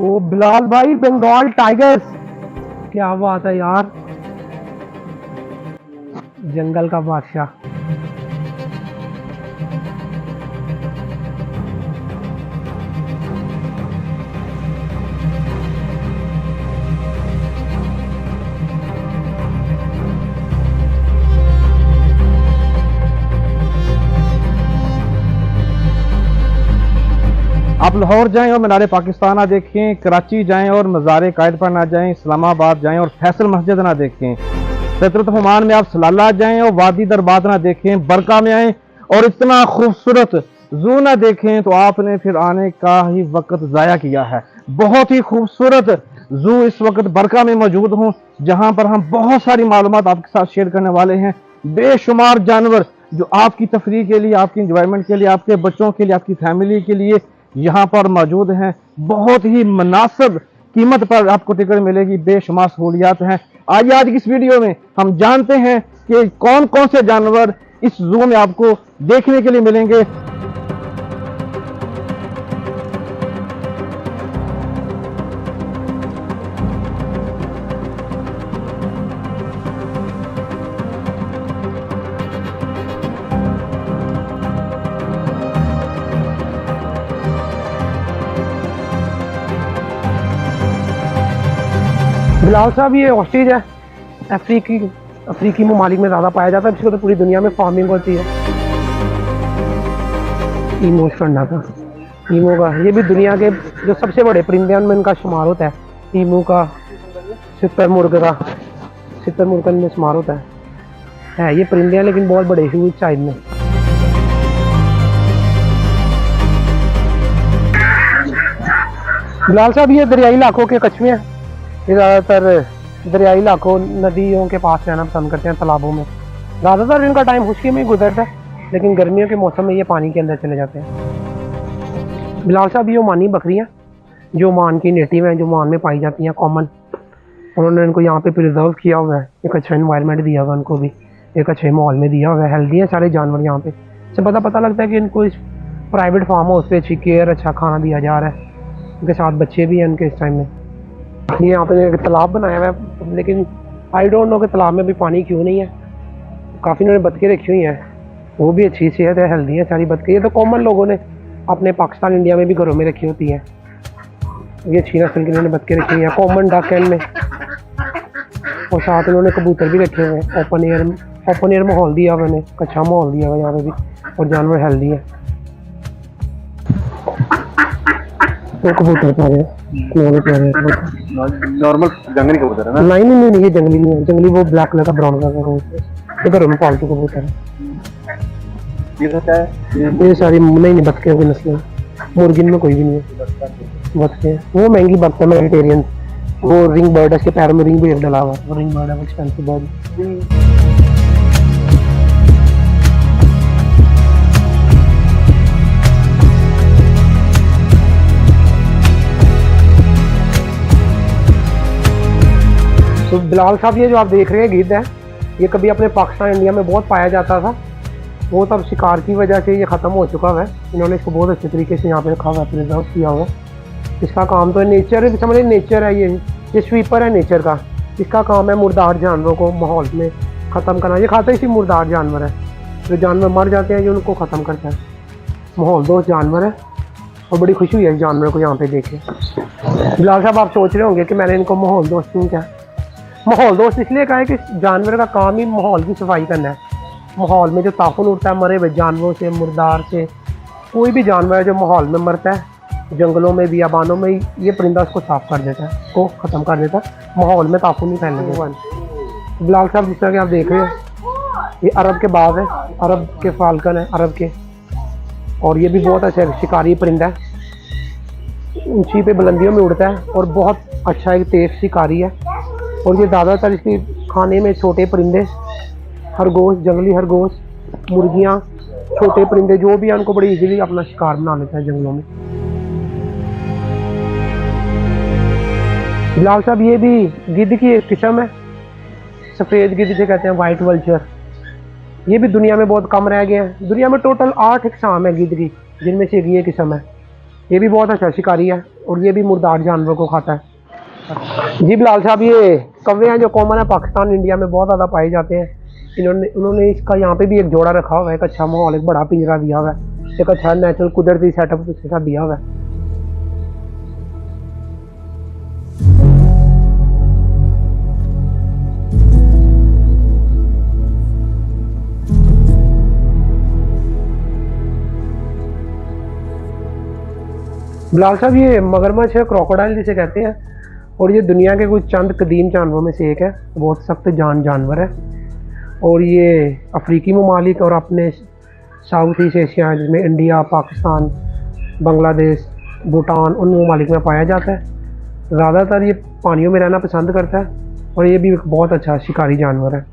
ओ बिलाल भाई, बंगाल टाइगर्स, क्या बात है यार। जंगल का बादशाह। आप लाहौर जाएं और मीनार पाकिस्तान देखें, कराची जाएं और मज़ार कायद पर ना जाएं, इस्लामाबाद जाएं और फैसल मस्जिद ना देखें, सतरत ओमान में आप सलाला जाएं और वादी दरबाद ना देखें, बरका में आएं और इतना खूबसूरत जू ना देखें तो आपने फिर आने का ही वक्त ज़ाया किया है। बहुत ही खूबसूरत जू इस वक्त बरका में मौजूद हूँ, जहाँ पर हम बहुत सारी मालूमात आपके साथ शेयर करने वाले हैं। बेशुमार जानवर जो आपकी तफरीह के लिए, आपकी इंजॉयमेंट के लिए, आपके बच्चों के लिए, आपकी फैमिली के लिए यहाँ पर मौजूद हैं। बहुत ही मुनासिब कीमत पर आपको टिकट मिलेगी, बेशुमार सहूलियात हैं। आइए आज की इस वीडियो में हम जानते हैं कि कौन कौन से जानवर इस जू में आपको देखने के लिए मिलेंगे। बिलाल साहब, ये ऑस्ट्रिच है। अफ्रीकी ममालिक में ज़्यादा पाया जाता है, इसको तो पूरी दुनिया में फार्मिंग होती है। ईमो शंडा का, ईमो का, ये भी दुनिया के जो सबसे बड़े परिंदों में इनका शुमार होता है। ईमो का, शुतुरमुर्ग का, शुतुरमुर्ग में शुमार होता है। ये परिंदे हैं लेकिन बहुत बड़े ह्यूज साइज में। बिलाल साहब, ये दरियाई इलाकों के कछुए हैं। ये ज़्यादातर दरियाई इलाकों, नदियों के पास रहना पसंद करते हैं, तालाबों में। ज़्यादातर इनका टाइम खुश्की में ही गुजरता है, लेकिन गर्मियों के मौसम में ये पानी के अंदर चले जाते हैं। बिलाल साहब, ये ओमानी बकरियाँ जो ओमान की नेटिव हैं, जो ओमान में पाई जाती हैं, कॉमन, उन्होंने इनको यहाँ पे प्रिजर्व किया हुआ है। एक अच्छा इन्वायरमेंट दिया हुआ है उनको भी, एक अच्छे माहौल में दिया हुआ है। हेल्दी हैं सारे जानवर यहाँ पे। से पता लगता है कि इनको इस प्राइवेट फार्म हाउस पे अच्छी केयर, अच्छा खाना दिया जा रहा है। उनके साथ बच्चे भी हैं इनके इस टाइम में। ये यहाँ पे एक तालाब बनाया हुआ है, लेकिन आई डोंट नो कि तालाब में भी पानी क्यों नहीं है। काफ़ी इन्होंने बतखें रखी हुई हैं, वो भी अच्छी सेहत है, हेल्दी है सारी बतखें। ये तो कॉमन लोगों ने अपने पाकिस्तान, इंडिया में भी घरों में रखी होती हैं। ये अच्छी नस्ल की इन्होंने बतखें रखी हुई हैं, कॉमन डक एंड में। और साथ इन्होंने कबूतर भी रखे हुए हैं। ओपन एयर माहौल दिया हुआ उन्हें, अच्छा माहौल दिया हुआ यहाँ पे भी, और जानवर हेल्दी है। तो कबूतर पा रहे हैं, नॉर्मल जंगली कबूतर है ना? नहीं, ये जंगली नहीं है। जंगली वो ब्लैक कलर का, ब्राउन कलर का, ये घरों में पालतू कबूतर है। ये सारी नहीं बतखें की नस्लें। मुर्गिन में कोई भी नहीं है बतखें। वो महंगी बतखें, वेजिटेरियन। वो रिंग बर्ड है, इसके पैरों में रिंग भी डला हुआ है। वो रिंग बर्ड है, वो एक्सपेंसिव बर्ड। तो बिलाल साहब, ये जो आप देख रहे हैं गिद्ध है, ये कभी अपने पाकिस्तान, इंडिया में बहुत पाया जाता था। वो तब शिकार की वजह से ये ख़त्म हो चुका है। इन्होंने इसको बहुत अच्छे तरीके से यहाँ पे रखा हुआ है, प्रिजर्व किया हुआ। इसका काम तो नेचर है, समझिए नेचर है। ये स्वीपर है नेचर का। इसका काम है मुर्दार जानवरों को माहौल में ख़त्म करना। ये खाता इसी मुर्दार जानवर है, जो जानवर मर जाते हैं, ये उनको ख़त्म करता है। माहौल दोस्त जानवर है, और बड़ी खुशी हुई है इस जानवर को यहाँ पे देखे। बिलाल साहब, आप सोच रहे होंगे कि मैंने इनको माहौल दोस्त क्यों क्या। माहौल दोस्त इसलिए कहा है कि जानवर का काम ही माहौल की सफाई करना है। माहौल में जो ताफुन उठता है मरे हुए जानवरों से, मुर्दार से, कोई भी जानवर है जो माहौल में मरता है, जंगलों में, बियाबानों में, ये परिंदा उसको साफ कर देता है, उसको ख़त्म कर देता है। माहौल में ताफुन नहीं फैलने देता। बिलाल साहब, जिस तरह के आप देख रहे हैं, ये अरब के बाज है, अरब के फाल्कन है, अरब के। और ये भी बहुत अच्छा शिकारी परिंदा है, ऊंची पे बुलंदियों में उड़ता है, और बहुत अच्छा एक तेज शिकारी है। और ये ज़्यादातर इसके खाने में छोटे परिंदे, खरगोश, जंगली खरगोश, मुर्गियाँ, छोटे परिंदे जो भी हैं, उनको बड़ी इजीली अपना शिकार बना लेता है जंगलों में। बिलाल साहब, ये भी गिद्ध की एक किस्म है, सफ़ेद गिद्ध जिसे कहते हैं, वाइट वल्चर। ये भी दुनिया में बहुत कम रह गए हैं। दुनिया में टोटल 8 इकसाम है गिद्ध की, जिनमें से ये किस्म है। ये भी बहुत अच्छा शिकारी है और ये भी मुर्दार जानवर को खाता है। जी बिलाल साहब, ये कौवे हैं जो कॉमन है पाकिस्तान इंडिया में बहुत ज़्यादा पाए जाते हैं। उन्होंने इसका यहाँ पे भी एक जोड़ा रखा हुआ है, एक अच्छा माहौल, एक बड़ा पिंजरा दिया हुआ है, एक अच्छा नेचुरल कुदरती सेटअप उसके साथ दिया हुआ है। बिलाल साहब, ये मगरमच्छ है, क्रोकोडाइल जिसे कहते हैं, और ये दुनिया के कुछ चंद कदीम जानवरों में से एक है। बहुत सख्त जानवर है और ये अफ्रीकी ममालिक और अपने साउथ ईस्ट एशिया जिसमें इंडिया, पाकिस्तान, बांग्लादेश, भूटान, उन ममालिक में पाया जाता है। ज़्यादातर ये पानियों में रहना पसंद करता है और ये भी एक बहुत अच्छा शिकारी जानवर है।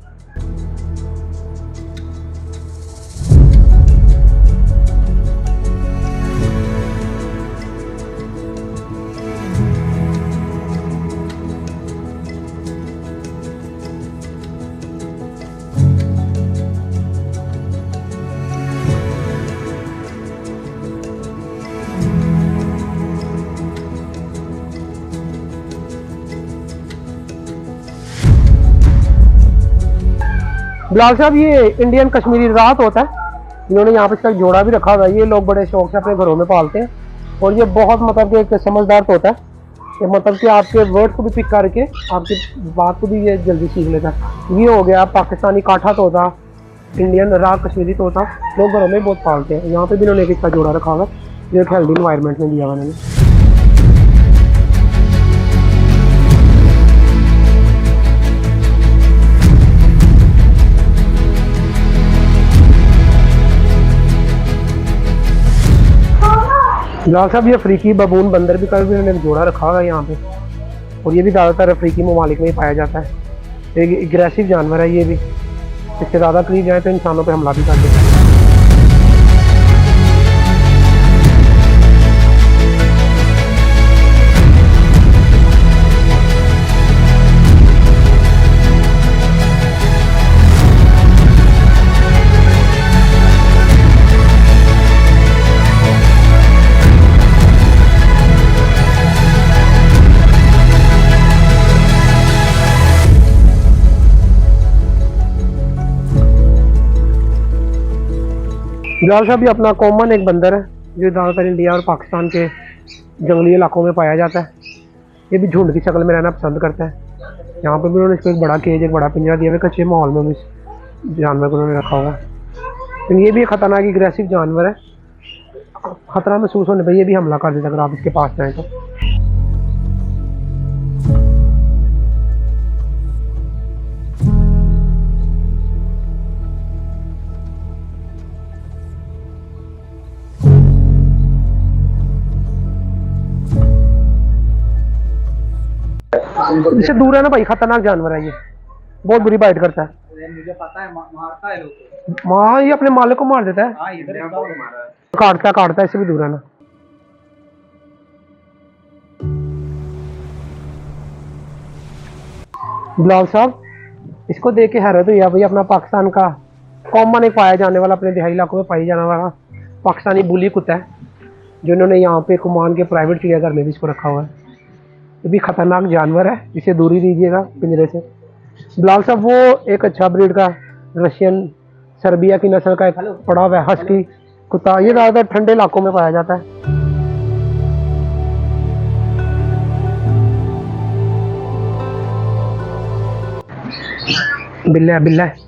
बिलाल साहब, ये इंडियन कश्मीरी रात होता है, इन्होंने यहाँ पे इसका जोड़ा भी रखा हुआ है। ये लोग बड़े शौक से अपने घरों में पालते हैं और ये बहुत मतलब कि एक समझदार होता है। ये मतलब कि आपके वर्ड को भी पिक करके आपकी बात को भी ये जल्दी सीख लेता है। ये हो गया पाकिस्तानी काठा तोता, इंडियन रात कश्मीरी तोता, लोग घरों में बहुत पालते हैं। यहाँ पे भी इन्होंने एक इसका जोड़ा रखा हुआ है जो एक हेल्दी इन्वायरमेंट में दिया हुआ इन्होंने। बिलाल साहब, ये अफ्रीकी बबून बंदर भी कभी उन्होंने जोड़ा रखा हुआ है यहाँ पे, और ये भी ज़्यादातर अफ्रीकी ममालिक में ही पाया जाता है। एक एग्रेसिव जानवर है ये भी, इससे ज़्यादा करीब जाए तो इंसानों पे हमला भी कर देता है। बिलाल साहब, ये अपना कॉमन एक बंदर है जो ज़्यादातर इंडिया और पाकिस्तान के जंगली इलाकों में पाया जाता है। ये भी झुंड की शक्ल में रहना पसंद करता है। यहाँ पे भी उन्होंने इसको एक बड़ा केज, एक बड़ा पिंजरा दिया हुआ है। कच्चे माहौल में भी इस जानवर को उन्होंने रखा हुआ है। लेकिन ये भी एक खतरनाक एग्रेसिव जानवर है, खतरा महसूस होने पर ये भी हमला कर देता है अगर आप इसके पास जाएँ तो। इससे दूर है ना भाई, खतरनाक जानवर है ये, बहुत बुरी बाइट करता है। मुझे पता है, मारता है लोग। हाँ, ये अपने मालिक को मार देता है। हाँ, इधर मारा है। काटता है, इससे भी दूर है ना। बिलाल साहब, इसको देख के हैरत हुई है भाई, अपना पाकिस्तान का कॉमन एक पाया जाने वाला, अपने दिहाई इलाकों में पाई जाने वाला पाकिस्तानी बुली कुत्ता है, जो इन्होंने यहाँ पे कुमान के प्राइवेट चिड़ियाघर में भी इसको रखा हुआ है। ये भी खतरनाक जानवर है, इसे दूरी दीजिएगा पिंजरे से। बिलाल साहब, वो एक अच्छा ब्रीड का रशियन सर्बिया की नस्ल का एक पड़ा हुआ है हस्की कुत्ता, ये ज़्यादातर ठंडे इलाकों में पाया जाता है। बिल्ला है, बिल्ला है।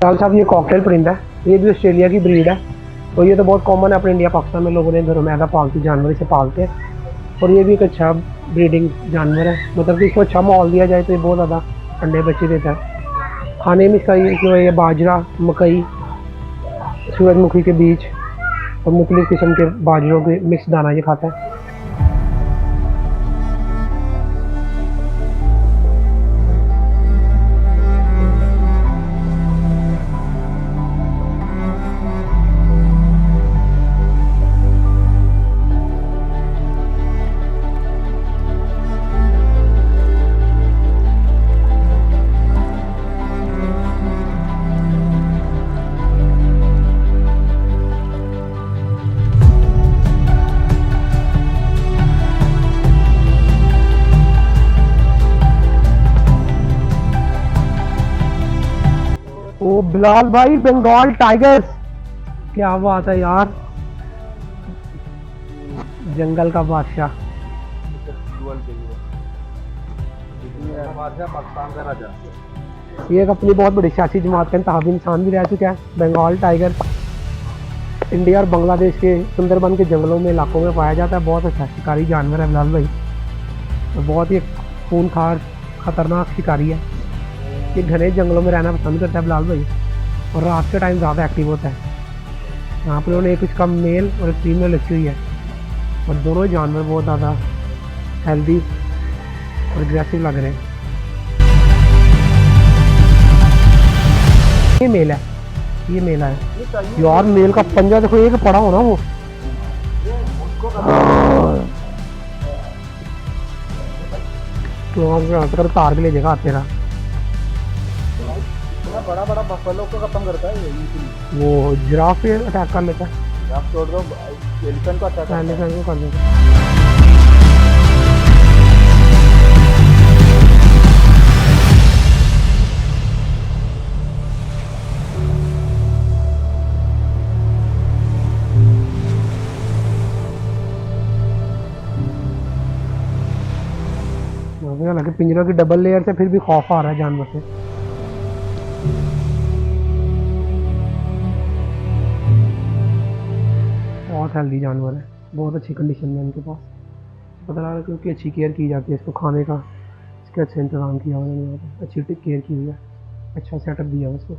लाल साहब ये कॉकटेल परिंदा है, ये भी ऑस्ट्रेलिया की ब्रीड है और ये तो बहुत कॉमन है अपने इंडिया पाकिस्तान में, लोगों ने घरों में ऐसा पालतू जानवर इसे पालते हैं और ये भी एक अच्छा ब्रीडिंग जानवर है, मतलब कि इसको अच्छा माहौल दिया जाए तो ये बहुत ज़्यादा अंडे बच्चे देता है। खाने में इसका ये बाजरा, मकई, सूरजमुखी के बीज और मुख्तलिफ किस्म के बाजरों के मिक्स दाना ये खाता है। ओ बिलाल भाई, बंगाल टाइगर्स, क्या बात है यार, जंगल का बादशाह। ये एक अपनी बहुत बड़ी सियासी जमात का इंतहाबी इंसान भी रह चुका है। बंगाल टाइगर इंडिया और बांग्लादेश के सुंदरबन के जंगलों में इलाकों में पाया जाता है। बहुत अच्छा शिकारी जानवर है बिलाल भाई, और बहुत ही खूनखार खतरनाक शिकारी है। ये घने जंगलों में रहना पसंद करता है बिलाल भाई, और रात के टाइम ज़्यादा एक्टिव होता है। यहाँ पर उन्होंने एक इसका मेल और एक फीमेल रखी हुई है, और दोनों जानवर बहुत ज़्यादा हेल्दी और एग्रेसिव लग रहे हैं। ये मेल है, ये मेल है यार, मेल का पंजा देखो, एक पड़ा हो ना वो। तो तार के ले जाएगा तेरा, बड़ा बड़ा बफेलो को खत्म करता है ये। वो जिराफ पे अटैक कर लेता है, जिराफ छोड़ दो, एलिफेंट को अटैक एलिफेंट को कर देता। हालांकि पिंजरों की डबल लेयर से फिर भी खौफ आ रहा है जानवर से। बहुत हेल्दी जानवर है, बहुत अच्छी कंडीशन में इनके पास, पता लगा क्योंकि अच्छी केयर की जाती है। इसको खाने का इसका अच्छा इंतजाम किया हुआ है, यहाँ पर अच्छी केयर की हुई है, अच्छा सेटअप दिया है इसको।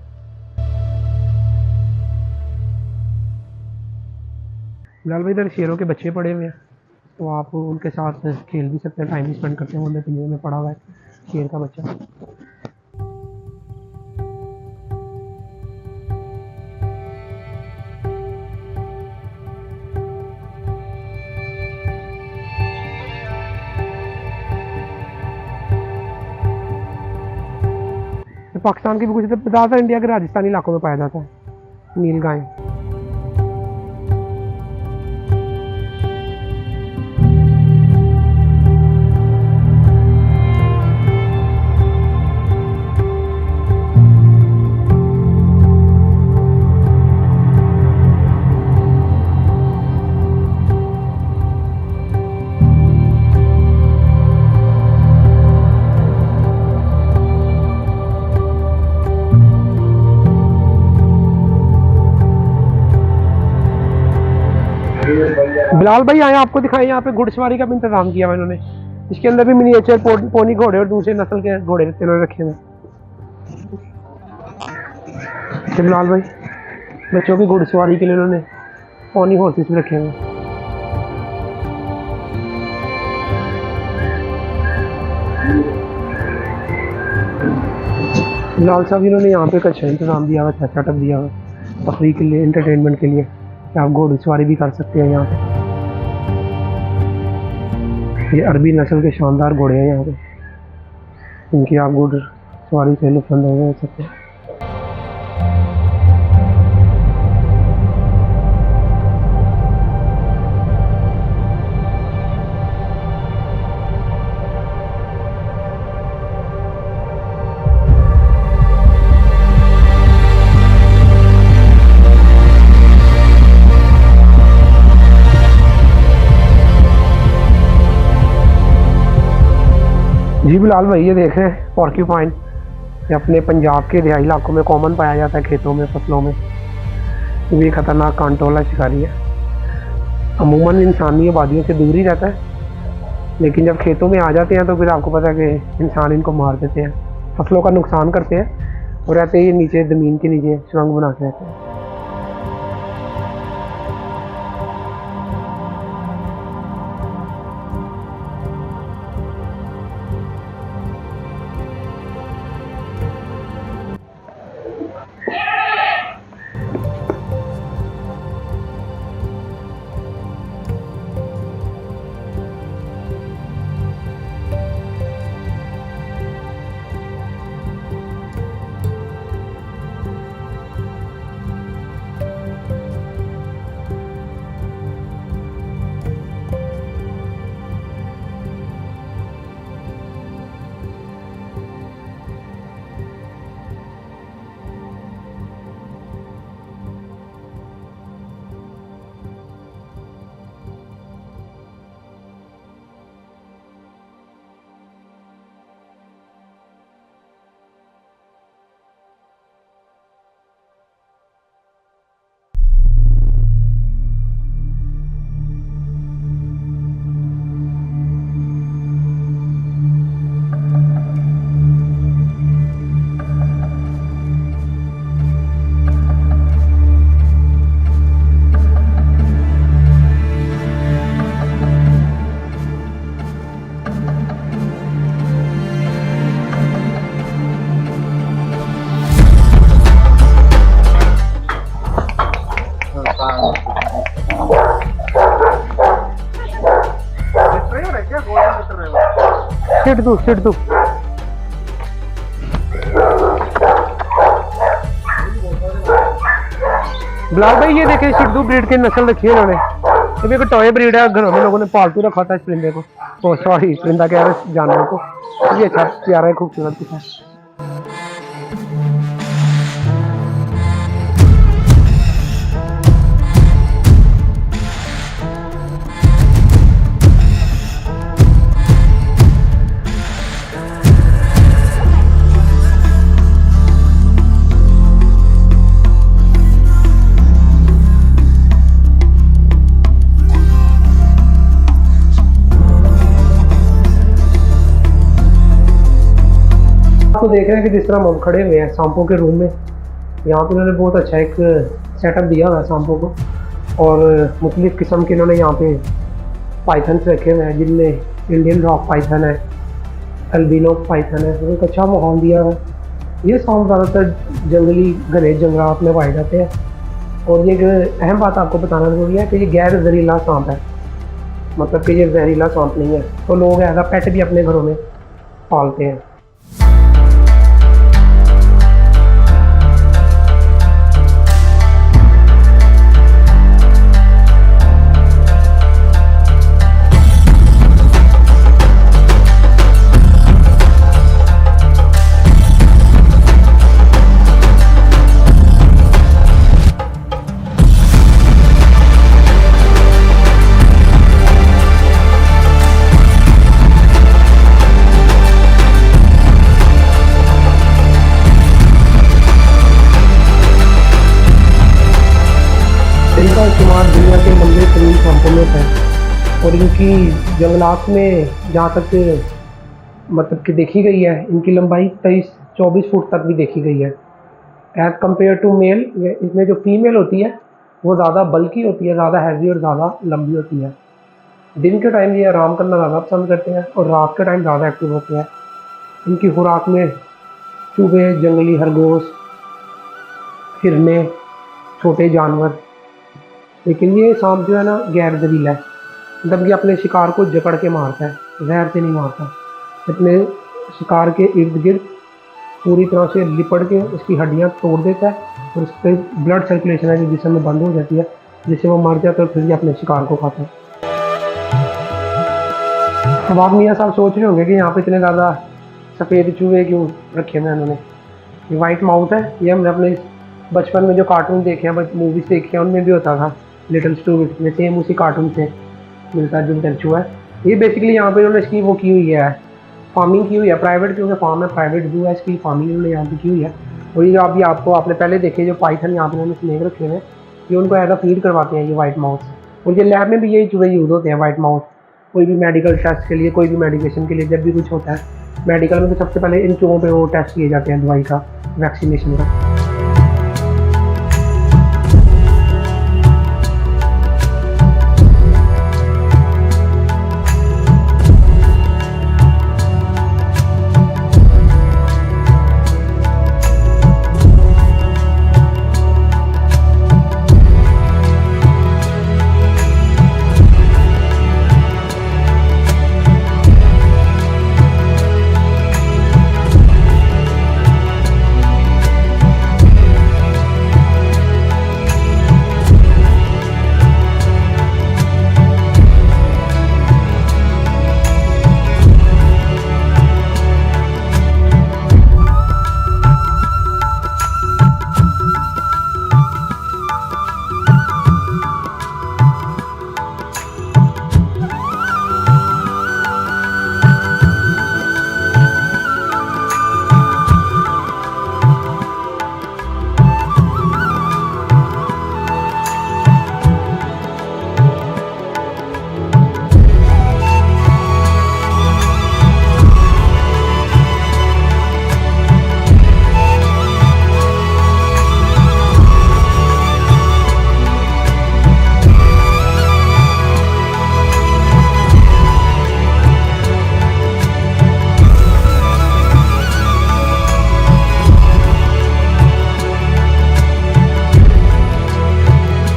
बिलाल भाई इधर शेरों के बच्चे पड़े हुए हैं, तो आप उनके साथ खेल भी सकते हैं, टाइम भी स्पेंड करते हैं। उनमें पिंजरे में पड़ा हुआ है शेर का बच्चा। पाकिस्तान की भी कुछ ज़्यादा इंडिया के राजस्थानी इलाकों में पाया जाता है नील गाय। बिलाल भाई आए आपको दिखाएं, यहाँ पे घुड़सवारी का भी इंतजाम किया हुआ इन्होंने। इसके अंदर भी मिनिएचर पोनी घोड़े और दूसरे नस्ल के घोड़े इन्होंने रखे हुए। बिलाल भाई बच्चों की घुड़सवारी के लिए इन्होंने पोनी हॉर्सेस भी रखे हुए। बिलाल साहब इन्होंने यहाँ पे अच्छा इंतजाम दिया हुआ, अच्छा सेटअप दिया हुआ तफरीह के लिए, एंटरटेनमेंट के लिए, कि आप घोड़सवारी भी कर सकते हैं यहाँ पे। ये अरबी नस्ल के शानदार घोड़े हैं यहाँ पे, इनकी आप घोड़सवारी से लुत्फ़अंदोज़ हो सकते हैं। जी बिलाल भाई ये देख रहे हैं पॉर्क्यूपाइन, ये अपने पंजाब के रिहाई इलाकों में कॉमन पाया जाता है, खेतों में, फसलों में। ये खतरनाक कांटों वाला शिकारी है। अमूमन इंसानी आबादियों से दूर ही रहता है, लेकिन जब खेतों में आ जाते हैं तो फिर आपको पता है कि इंसान इनको मार देते हैं, फसलों का नुकसान करते हैं और रहते ही नीचे ज़मीन के नीचे सुरंग बना के रहते हैं। सिट दो बिलाल भाई, ये देखे सिद्धू ब्रीड की नस्ल रखी है इन्होंने। ये भी एक टॉय ब्रीड है, घरों में लोगों ने पालतू रखा था इस परिंदे को, तो सॉरी परिंदा कह रहे जानवर को। ये अच्छा प्यारा है, खूबसूरत दिखा है। तो देख रहे हैं कि जिस तरह हम खड़े हुए हैं सांपों के रूम में, यहाँ पे इन्होंने बहुत अच्छा एक सेटअप दिया हुआ है सांपों को, और मुख्तलिफ़ किस्म के इन्होंने यहाँ पे पाइथन्स रखे हुए हैं, जिनमें इंडियन रॉक पाइथन है, अल्बिनो पाइथन है। तो एक अच्छा माहौल दिया हुआ है। ये सांप ज़्यादातर जंगली घने जंगलात में पाए जाते हैं, और ये एक अहम बात आपको बताना जरूरी है कि ये गैर जहरीला सांप है, मतलब कि ये जहरीला सांप नहीं है। तो लोग एज अ पेट भी अपने घरों में पालते हैं। इनका इस्तेमाल दुनिया के लंबे तरीन सांपों में है, और इनकी जंगलात में जहाँ तक मतलब कि देखी गई है, इनकी लंबाई 23-24 फुट तक भी देखी गई है। एज़ कम्पेयर टू मेल, इसमें जो फीमेल होती है वो ज़्यादा बल्की होती है, ज़्यादा हैवी और ज़्यादा लंबी होती है। दिन के टाइम ये आराम करना ज़्यादा पसंद करते हैं, और रात के टाइम ज़्यादा एक्टिव होते हैं। इनकी खुराक में चूहे, जंगली खरगोश, हिरने, छोटे जानवर। लेकिन ये सांप जो है ना गैर जहरीला है, मतलब कि अपने शिकार को जकड़ के मारता है, जहर से नहीं मारता। अपने शिकार के इर्द गिर्द पूरी तरह से लिपट के उसकी हड्डियां तोड़ देता है, और उस पर ब्लड सर्कुलेशन है जो जिस्म में बंद हो जाती है, जिससे वो मर जाता है, और फिर ये अपने शिकार को खाता है। अब आप मियाँ साहब सोच रहे होंगे कि यहाँ पे इतने ज़्यादा सफ़ेद चूहे क्यों रखे हुए हैं इन्होंने। ये वाइट माउथ है, ये हमने अपने बचपन में जो कार्टून देखे हैं, मूवीज़ देखे हैं, उनमें भी होता था लिटिल स्टूपिड में, सेम उसी कार्टून से मिलता जुलता चूहा है। ये बेसिकली यहाँ पे इन्होंने इसकी वो की हुई है फार्मिंग की हुई है प्राइवेट, क्योंकि फार्म है प्राइवेट जू है, इसकी फार्मिंग उन्होंने यहाँ पे की हुई है। और ये जो अभी आपको आपने पहले देखे जो पाइथन यहाँ पे उन्होंने स्नेक रखे हुए हैं, ये उनको ऐसा फीड करवाते हैं ये वाइट माउस। उनके लैब में भी यही चूहे यूज़ होते हैं वाइट माउस, कोई भी मेडिकल टेस्ट के लिए, कोई भी मेडिकेशन के लिए, जब भी कुछ होता है मेडिकल में तो सबसे पहले इन चूहों पे वो टेस्ट किए जाते हैं दवाई का, वैक्सीनेशन का।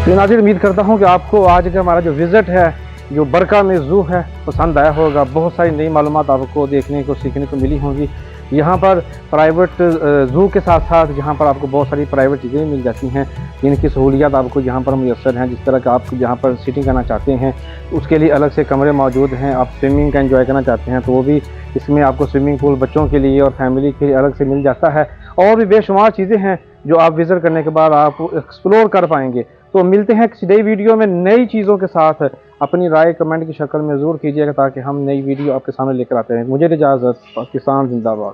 तो नाज़रीन, उम्मीद करता हूँ कि आपको आज का हमारा जो विज़िट है जो बरका में ज़ू है पसंद आया होगा। बहुत सारी नई मालूमात आपको देखने को सीखने को मिली होंगी। यहाँ पर प्राइवेट ज़ू के साथ साथ यहाँ पर आपको बहुत सारी प्राइवेट चीज़ें मिल जाती हैं जिनकी सहूलियात आपको यहाँ पर मुयस्सर हैं। जिस तरह का आप यहाँ पर सिटिंग करना चाहते हैं उसके लिए अलग से कमरे मौजूद हैं। आप स्विमिंग का एंजॉय करना चाहते हैं तो वो भी इसमें आपको स्विमिंग पूल बच्चों के लिए और फैमिली के लिए अलग से मिल जाता है। और भी बेशुमार चीज़ें हैं जो आप विज़िट करने के बाद आप एक्सप्लोर कर पाएंगे। तो मिलते हैं किसी नई वीडियो में नई चीज़ों के साथ। अपनी राय कमेंट की शक्ल में ज़रूर कीजिएगा ताकि हम नई वीडियो आपके सामने लेकर आते हैं। मुझे इजाज़त। पाकिस्तान जिंदाबाद।